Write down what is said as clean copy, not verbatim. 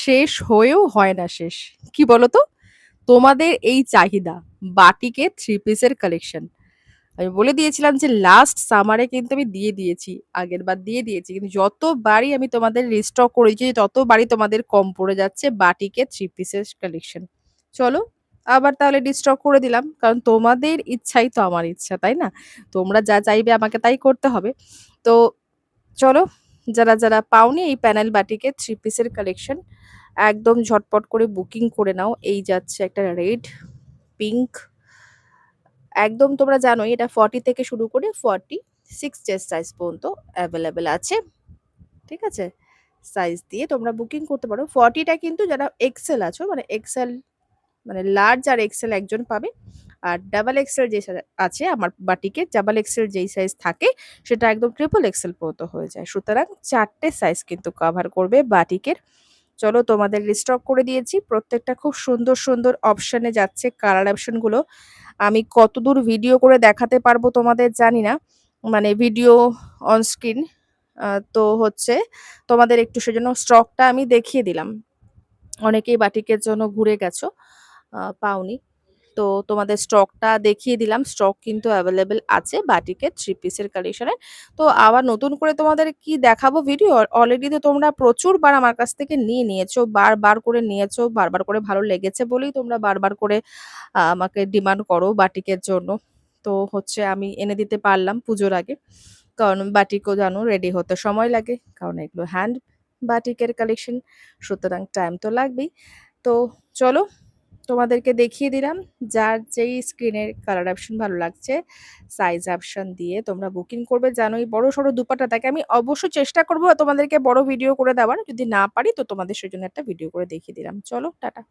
শেষ হয়েও হয় না শেষ। কি বলো তো? তোমাদের এই চাহিদা, বাটিকের 3 পিসের কালেকশন। আমি বলে দিয়েছিলাম যে লাস্ট সামারে কিন্তু আমি দিয়ে দিয়েছি। আগেরবার দিয়ে দিয়েছি। কিন্তু যতবারই আমি তোমাদের রিস্টক করেছি, ততবারই তোমাদের কম পড়ে যাচ্ছে বাটিকের 3 পিসের কালেকশন। চলো, আবার তাহলে রিস্টক করে দিলাম। কারণ তোমাদের ইচ্ছাই তো আমার ইচ্ছা, তাই না? তোমরা যা চাইবে আমাকে তাই করতে হবে। তো চলো, যারা পাওনি এই প্যানেল বাটিকের 3 পিসের কালেকশন, একদম ঝটপট করে বুকিং করে নাও। এই যাচ্ছে একটা রেড, পিঙ্ক, একদম তোমরা জানোই এটা 40 থেকে শুরু করে 46 চেস্ট সাইজ পর্যন্ত অ্যাভেলেবেল আছে। ঠিক আছে? সাইজ দিয়ে তোমরা বুকিং করতে পারো। 40 টা কিন্তু যারা এক্সেল আছো, মানে এক্সেল মানে লার্জ আর এক্সেল একজন পাবে। আর ডাবল এক্সেল যে আছে আমার বাটিকে, ডাবল এক্সেল যেই সাইজ থাকে সেটা একদম ট্রিপল এক্সেল পর্যন্ত হয়ে যায়। সুতরাং 4টে সাইজ কিন্তু কভার করবে বাটিকের। চলো, তোমাদের রিস্টক করে দিয়েছি। প্রত্যেকটা খুব সুন্দর সুন্দর অপশনে যাচ্ছে কালার অপশনগুলো। আমি কতদূর ভিডিও করে দেখাতে পারবো তোমাদের জানি না, মানে ভিডিও অন স্ক্রিন। তো হচ্ছে তোমাদের একটু সেজন্য স্টকটা আমি দেখিয়ে দিলাম। অনেকেই বাটিকের জন্য ঘুরে গেছো, পাওনি। তো তোমাদের স্টকটা দেখিয়ে দিলাম। স্টক কিন্তু অ্যাভেলেবেল আছে বাটিকের 3 পিসের কালেকশনে। তো আবার নতুন করে তোমাদের কি দেখাবো ভিডিও? অলরেডি তো তোমরা প্রচুরবার আমার কাছ থেকে নিয়ে নিয়েছো, বারবার করে নিয়েছো, বারবার করে ভালো লেগেছে বলেই তোমরা বারবার করে আমাকে ডিমান্ড করো বাটিকের জন্য। তো হচ্ছে আমি এনে দিতে পারলাম পুজোর আগে। কারণ বাটিকও জানো রেডি হতে সময় লাগে। কারণ এগুলো হ্যান্ড বাটিকের কালেকশন, সুতরাং টাইম তো লাগবেই। তো চলো, তোমাদেরকে দেখিয়ে দিলাম। যার যেই স্ক্রিনের কালার অপশন ভালো লাগছে, সাইজ অপশন দিয়ে তোমরা বুকিং করবে। জানোই বড়সড় দুপাট্টা থাকে। আমি অবশ্যই চেষ্টা করবো তোমাদেরকে বড় ভিডিও করে দেওয়ার। যদি না পারি তো তোমাদের সেজন্য একটা ভিডিও করে দেখিয়ে দিলাম। চলো, টাটা।